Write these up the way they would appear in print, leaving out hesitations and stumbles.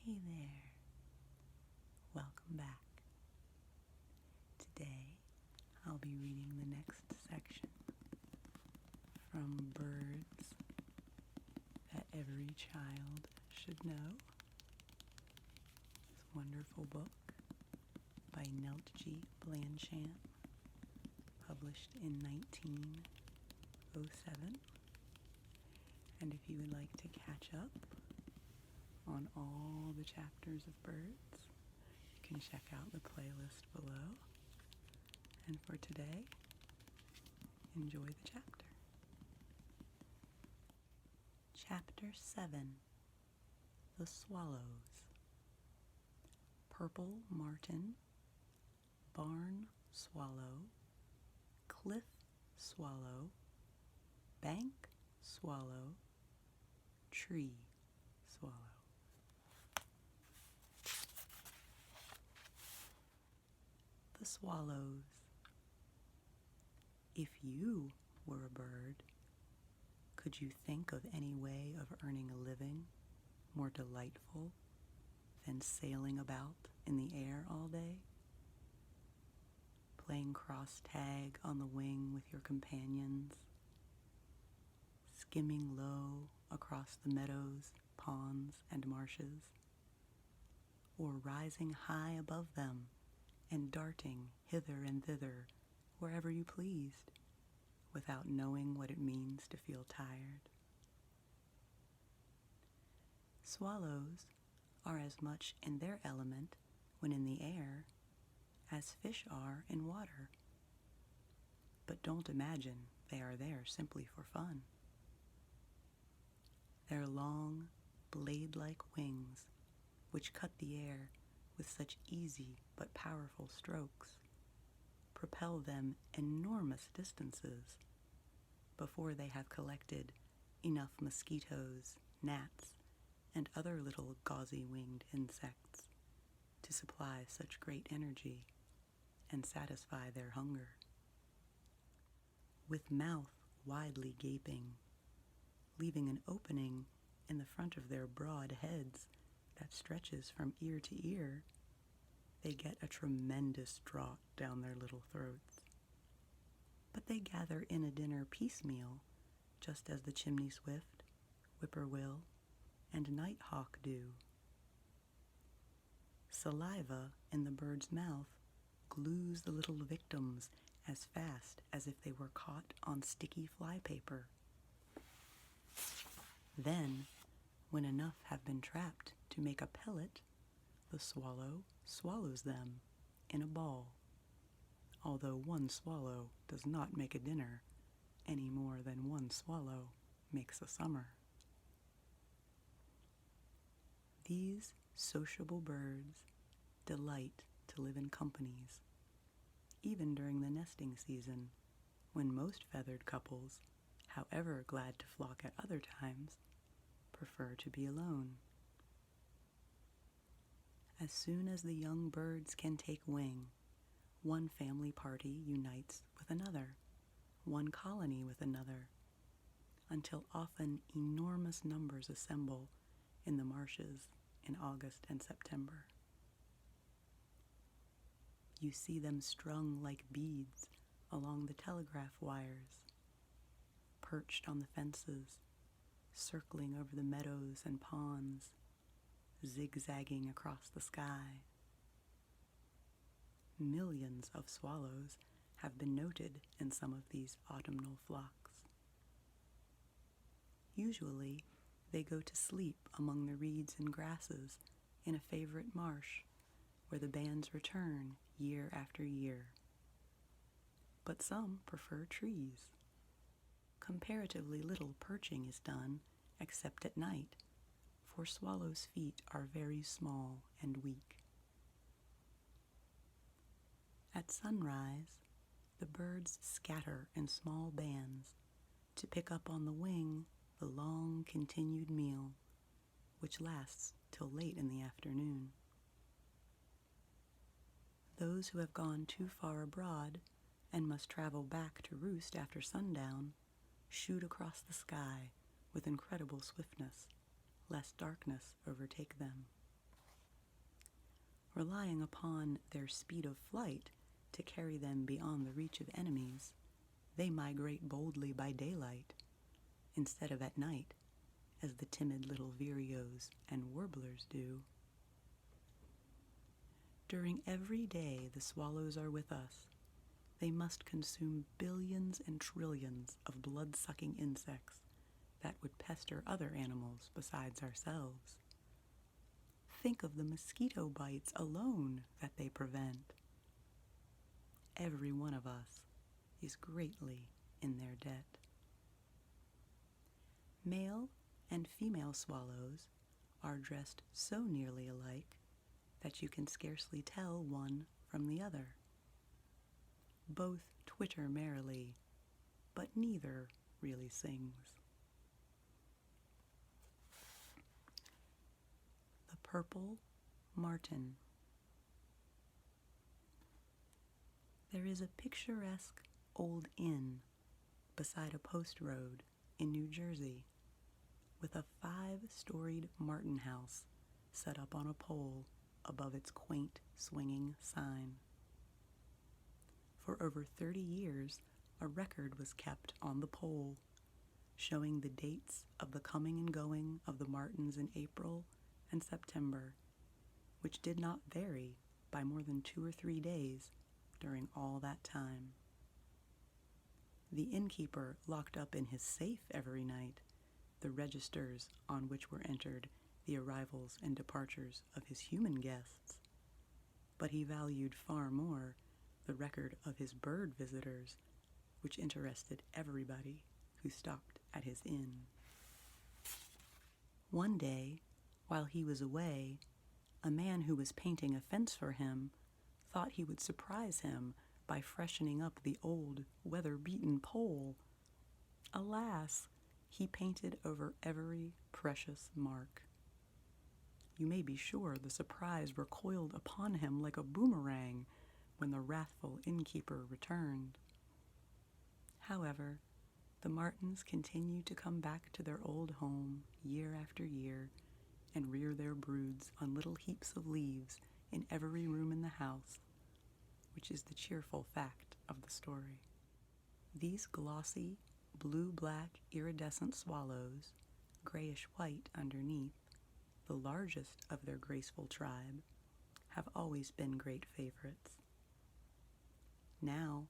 Hey there, welcome back. Today I'll be reading the next section from Birds That Every Child Should Know. This wonderful book by Neltje Blanchamp, published in 1907. And if you would like to catch up on all the chapters of Birds, you can check out the playlist below. And for today, enjoy the chapter. Chapter 7, The Swallows. Purple martin, barn swallow, cliff swallow, bank swallow, tree swallow. The swallows. If you were a bird, could you think of any way of earning a living more delightful than sailing about in the air all day? Playing cross tag on the wing with your companions, skimming low across the meadows, ponds, and marshes, or rising high above them and darting hither and thither wherever you pleased, without knowing what it means to feel tired. Swallows are as much in their element when in the air as fish are in water. But don't imagine they are there simply for fun. Their long, blade-like wings, which cut the air with such easy but powerful strokes, propel them enormous distances before they have collected enough mosquitoes, gnats, and other little gauzy-winged insects to supply such great energy and satisfy their hunger. With mouth widely gaping, leaving an opening in the front of their broad heads that stretches from ear to ear, they get a tremendous draught down their little throats. But they gather in a dinner piecemeal, just as the chimney swift, whippoorwill, and nighthawk do. Saliva in the bird's mouth glues the little victims as fast as if they were caught on sticky flypaper. Then, when enough have been trapped to make a pellet, the swallow swallows them in a ball, although one swallow does not make a dinner any more than one swallow makes a summer. These sociable birds delight to live in companies, even during the nesting season, when most feathered couples, however glad to flock at other times, prefer to be alone. As soon as the young birds can take wing, one family party unites with another, one colony with another, until often enormous numbers assemble in the marshes in August and September. You see them strung like beads along the telegraph wires, perched on the fences, circling over the meadows and ponds, zigzagging across the sky. Millions of swallows have been noted in some of these autumnal flocks. Usually, they go to sleep among the reeds and grasses in a favorite marsh where the bands return year after year. But some prefer trees. Comparatively little perching is done except at night, for swallows' feet are very small and weak. At sunrise, the birds scatter in small bands to pick up on the wing the long continued meal, which lasts till late in the afternoon. Those who have gone too far abroad and must travel back to roost after sundown shoot across the sky with incredible swiftness, lest darkness overtake them. relying upon their speed of flight to carry them beyond the reach of enemies, they migrate boldly by daylight, instead of at night, as the timid little vireos and warblers do. During every day the swallows are with us, they must consume billions and trillions of blood-sucking insects that would pester other animals besides ourselves. Think of the mosquito bites alone that they prevent. Every one of us is greatly in their debt. Male and female swallows are dressed so nearly alike that you can scarcely tell one from the other. Both twitter merrily, but neither really sings. The purple martin. There is a picturesque old inn beside a post road in New Jersey with a 5-storied martin house set up on a pole above its quaint swinging sign. For over 30 years, a record was kept on the pole showing the dates of the coming and going of the martins in April and September, which did not vary by more than 2 or 3 days during all that time. The innkeeper locked up in his safe every night the registers on which were entered the arrivals and departures of his human guests, but he valued far more the record of his bird visitors, which interested everybody who stopped at his inn. One day, while he was away, a man who was painting a fence for him thought he would surprise him by freshening up the old, weather-beaten pole. Alas, he painted over every precious mark. You may be sure the surprise recoiled upon him like a boomerang when the wrathful innkeeper returned. However, the martins continued to come back to their old home year after year and rear their broods on little heaps of leaves in every room in the house, which is the cheerful fact of the story. These glossy, blue-black iridescent swallows, grayish-white underneath, the largest of their graceful tribe, have always been great favorites. Now,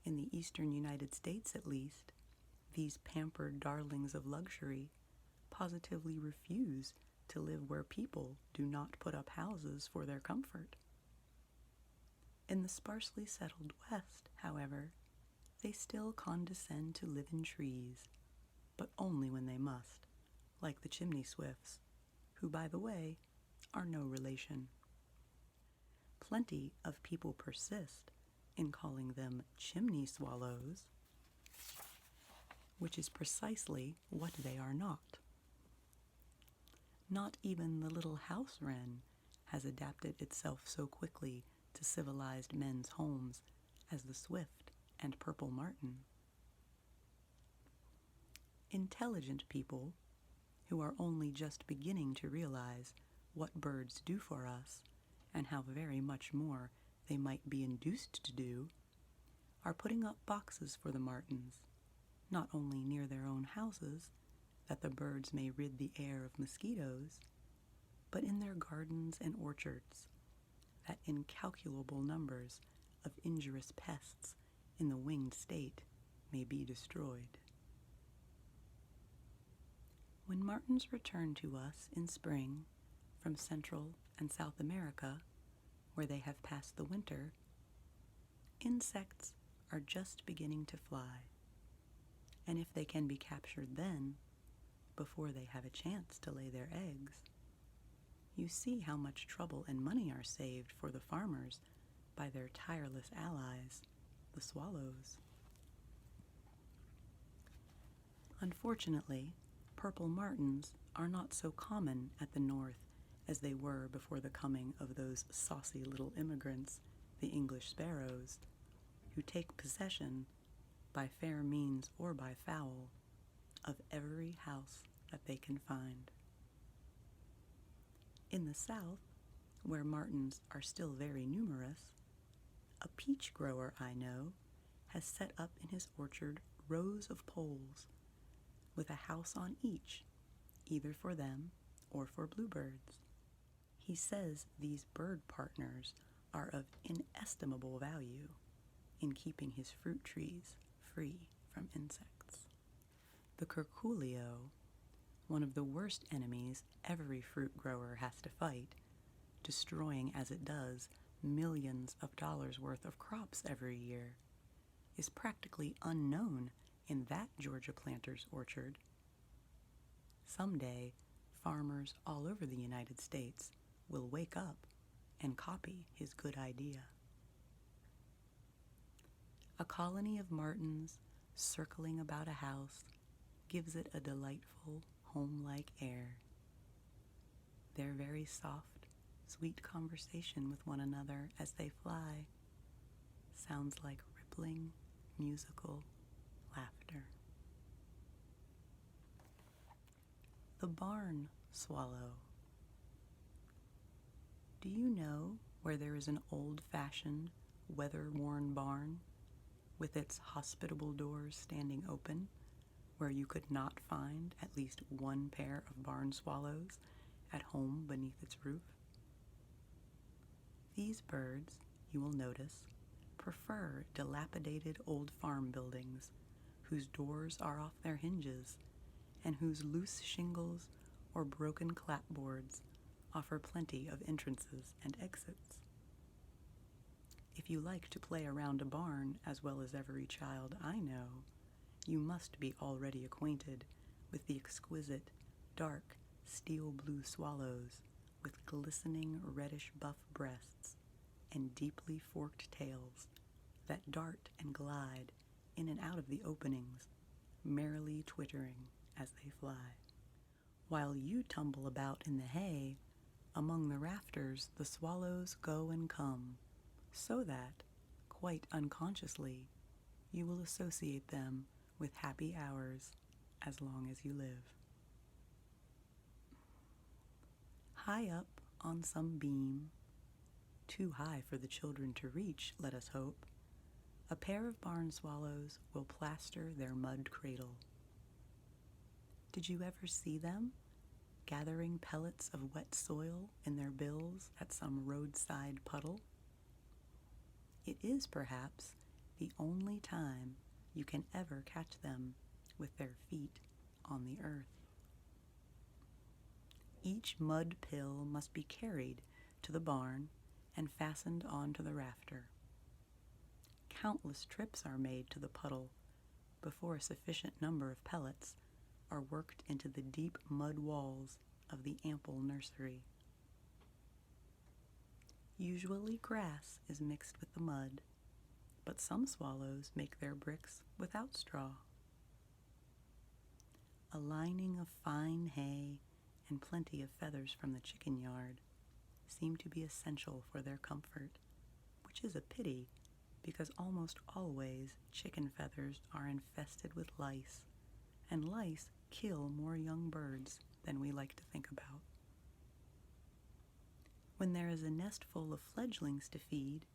in the eastern United States at least, these pampered darlings of luxury positively refuse to live where people do not put up houses for their comfort. In the sparsely settled West, however, they still condescend to live in trees, but only when they must, like the chimney swifts, who, by the way, are no relation. Plenty of people persist in calling them chimney swallows, which is precisely what they are not. Not even the little house wren has adapted itself so quickly to civilized men's homes as the swift and purple martin. Intelligent people, who are only just beginning to realize what birds do for us and how very much more they might be induced to do, are putting up boxes for the martins, not only near their own houses, that the birds may rid the air of mosquitoes, but in their gardens and orchards, that incalculable numbers of injurious pests in the winged state may be destroyed. When martins return to us in spring from Central and South America, where they have passed the winter, insects are just beginning to fly, and if they can be captured then, before they have a chance to lay their eggs, you see how much trouble and money are saved for the farmers by their tireless allies, the swallows. Unfortunately, purple martins are not so common at the north as they were before the coming of those saucy little immigrants, the English sparrows, who take possession, by fair means or by foul, of every house that they can find. In the South, where martins are still very numerous, a peach grower I know has set up in his orchard rows of poles with a house on each, either for them or for bluebirds. He says these bird partners are of inestimable value in keeping his fruit trees free from insects. The curculio, one of the worst enemies every fruit grower has to fight, destroying as it does millions of dollars worth of crops every year, is practically unknown in that Georgia planter's orchard. Someday, farmers all over the United States will wake up and copy his good idea. A colony of martins circling about a house gives it a delightful, home-like air. Their very soft, sweet conversation with one another as they fly sounds like rippling, musical laughter. The barn swallow. Do you know where there is an old-fashioned, weather-worn barn with its hospitable doors standing open, where you could not find at least one pair of barn swallows at home beneath its roof? These birds, you will notice, prefer dilapidated old farm buildings whose doors are off their hinges and whose loose shingles or broken clapboards offer plenty of entrances and exits. If you like to play around a barn as well as every child I know, you must be already acquainted with the exquisite, dark, steel blue swallows with glistening reddish-buff breasts and deeply forked tails that dart and glide in and out of the openings, merrily twittering as they fly. While you tumble about in the hay, among the rafters the swallows go and come, so that, quite unconsciously, you will associate them with happy hours as long as you live. High up on some beam, too high for the children to reach, let us hope, a pair of barn swallows will plaster their mud cradle. Did you ever see them gathering pellets of wet soil in their bills at some roadside puddle? It is perhaps the only time you can ever catch them with their feet on the earth. Each mud pill must be carried to the barn and fastened onto the rafter. Countless trips are made to the puddle before a sufficient number of pellets are worked into the deep mud walls of the ample nursery. Usually grass is mixed with the mud, but some swallows make their bricks without straw. A lining of fine hay and plenty of feathers from the chicken yard seem to be essential for their comfort, which is a pity because almost always chicken feathers are infested with lice, and lice kill more young birds than we like to think about. When there is a nest full of fledglings to feed,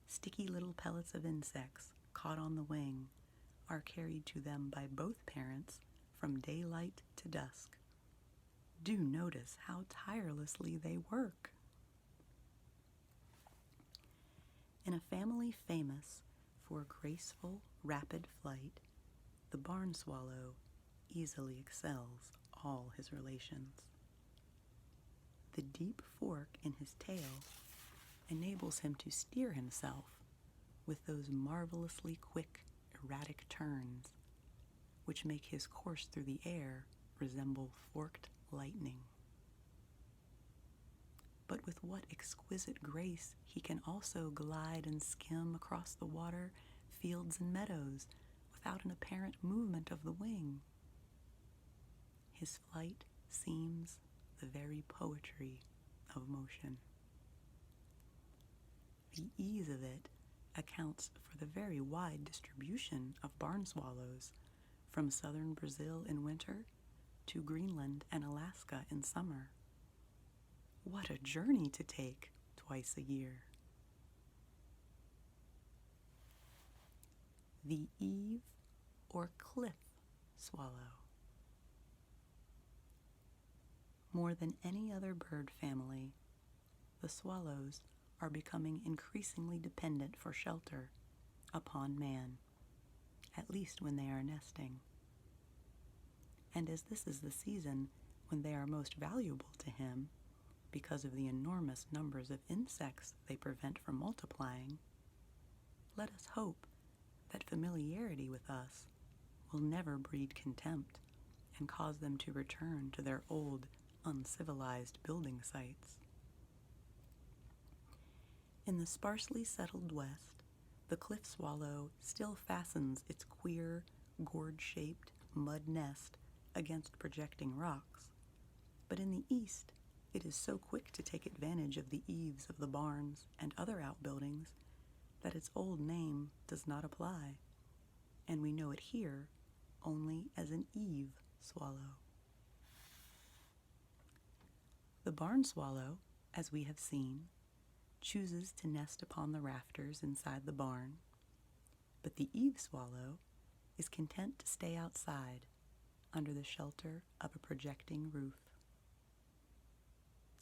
sticky little pellets of insects caught on the wing are carried to them by both parents from daylight to dusk. Do notice how tirelessly they work. In a family famous for graceful, rapid flight, the barn swallow easily excels all his relations. The deep fork in his tail enables him to steer himself with those marvelously quick, erratic turns, which make his course through the air resemble forked lightning. But with what exquisite grace he can also glide and skim across the water, fields, and meadows without an apparent movement of the wing. His flight seems the very poetry of motion. The ease of it accounts for the very wide distribution of barn swallows, from southern Brazil in winter to Greenland and Alaska in summer. What a journey to take twice a year. The eave or cliff swallow. More than any other bird family, the swallows are becoming increasingly dependent for shelter upon man, at least when they are nesting. And as this is the season when they are most valuable to him, because of the enormous numbers of insects they prevent from multiplying, let us hope that familiarity with us will never breed contempt and cause them to return to their old, uncivilized building sites. In the sparsely settled west, the cliff swallow still fastens its queer, gourd-shaped mud nest against projecting rocks, but in the east, it is so quick to take advantage of the eaves of the barns and other outbuildings that its old name does not apply, and we know it here only as an eave swallow. The barn swallow, as we have seen, chooses to nest upon the rafters inside the barn, but the eave swallow is content to stay outside under the shelter of a projecting roof.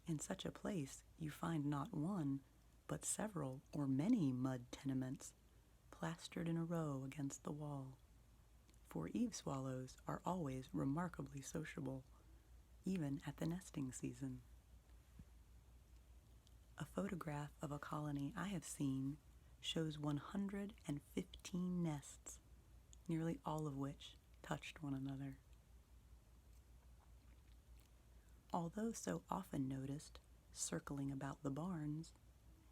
In such a place, you find not one, but several or many mud tenements plastered in a row against the wall, for eave swallows are always remarkably sociable, even at the nesting season. A photograph of a colony I have seen shows 115 nests, nearly all of which touched one another. Although so often noticed circling about the barns,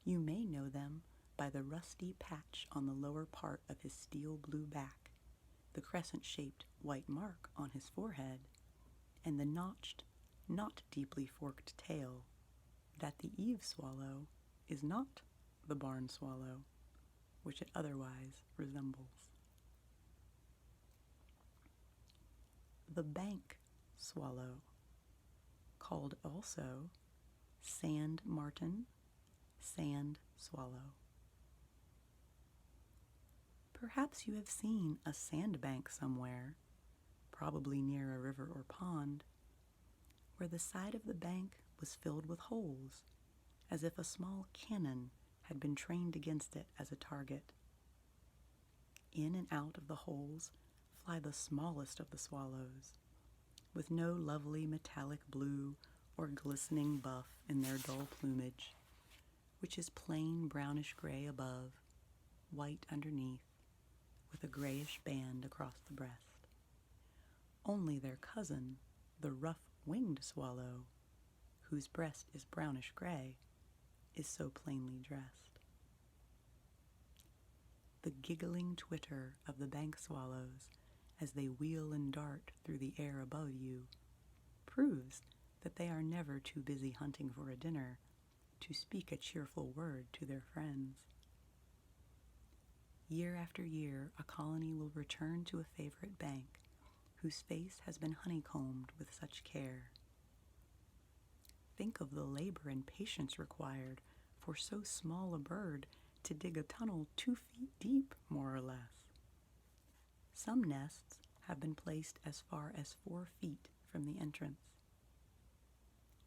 you may know them by the rusty patch on the lower part of his steel blue back, the crescent-shaped white mark on his forehead, and the notched, not deeply forked tail that the eave swallow is not the barn swallow, which it otherwise resembles. The bank swallow, called also sand martin, sand swallow. Perhaps you have seen a sandbank somewhere, probably near a river or pond, where the side of the bank was filled with holes, as if a small cannon had been trained against it as a target. In and out of the holes fly the smallest of the swallows, with no lovely metallic blue or glistening buff in their dull plumage, which is plain brownish gray above, white underneath, with a grayish band across the breast. Only their cousin, the rough-winged swallow, whose breast is brownish gray, is so plainly dressed. The giggling twitter of the bank swallows as they wheel and dart through the air above you proves that they are never too busy hunting for a dinner to speak a cheerful word to their friends. Year after year, a colony will return to a favorite bank whose face has been honeycombed with such care. Think of the labor and patience required for so small a bird to dig a tunnel 2 feet deep, more or less. Some nests have been placed as far as 4 feet from the entrance.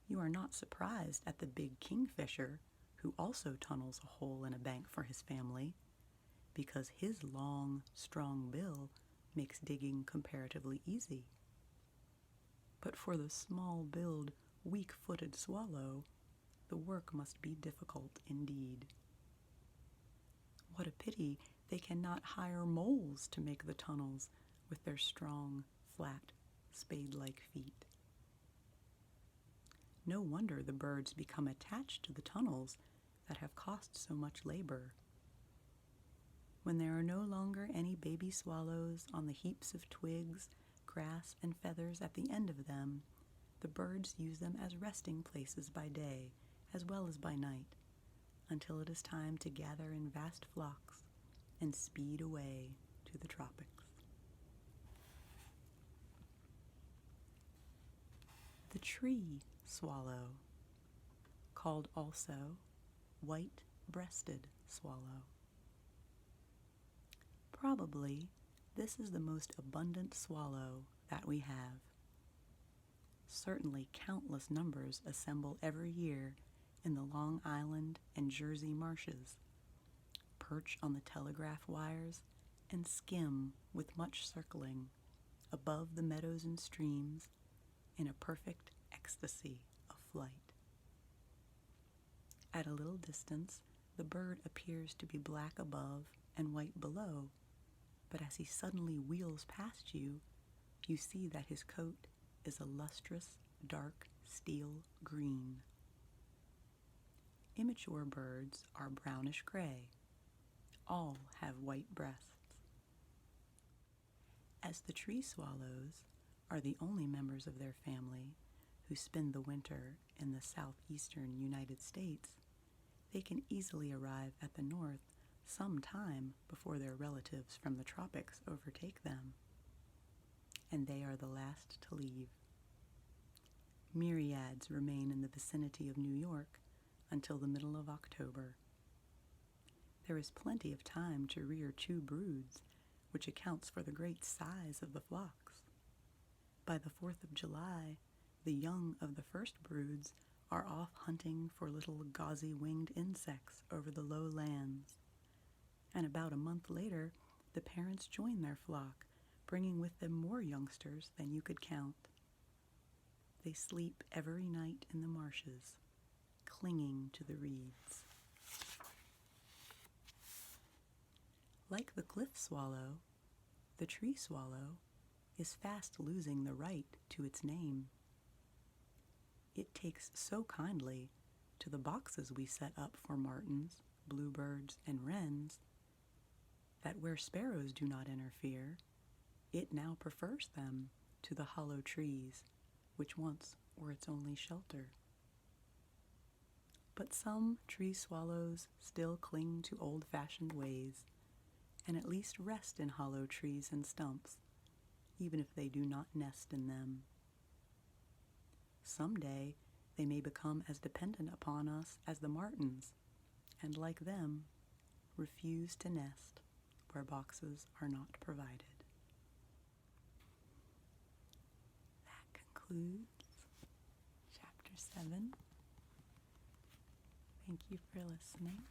You are not surprised at the big kingfisher, who also tunnels a hole in a bank for his family, because his long, strong bill makes digging comparatively easy. But for the small-billed, weak-footed swallow, the work must be difficult indeed. What a pity they cannot hire moles to make the tunnels with their strong, flat, spade-like feet. No wonder the birds become attached to the tunnels that have cost so much labor. When there are no longer any baby swallows on the heaps of twigs, grass, and feathers at the end of them, the birds use them as resting places by day as well as by night, until it is time to gather in vast flocks and speed away to the tropics. The tree swallow. called also white-breasted swallow. Probably this is the most abundant swallow that we have. Certainly countless numbers assemble every year in the Long Island and Jersey marshes, perch on the telegraph wires, and skim with much circling above the meadows and streams in a perfect ecstasy of flight. At a little distance, the bird appears to be black above and white below, but as he suddenly wheels past you, you see that his coat is a lustrous, dark steel green. Immature birds are brownish gray. All have white breasts. As the tree swallows are the only members of their family who spend the winter in the southeastern United States, they can easily arrive at the north some time before their relatives from the tropics overtake them, and they are the last to leave. Myriads remain in the vicinity of New York until the middle of October. There is plenty of time to rear 2 broods, which accounts for the great size of the flocks. By the 4th of July, the young of the first broods are off hunting for little gauzy-winged insects over the low lands, and about a month later, the parents join their flock, bringing with them more youngsters than you could count. They sleep every night in the marshes, clinging to the reeds. Like the cliff swallow, the tree swallow is fast losing the right to its name. It takes so kindly to the boxes we set up for martins, bluebirds, and wrens that where sparrows do not interfere, it now prefers them to the hollow trees which once were its only shelter. But some tree swallows still cling to old-fashioned ways and at least rest in hollow trees and stumps, even if they do not nest in them. Someday they may become as dependent upon us as the martins, and like them, refuse to nest where boxes are not provided. That concludes Chapter 7. Thank you for listening.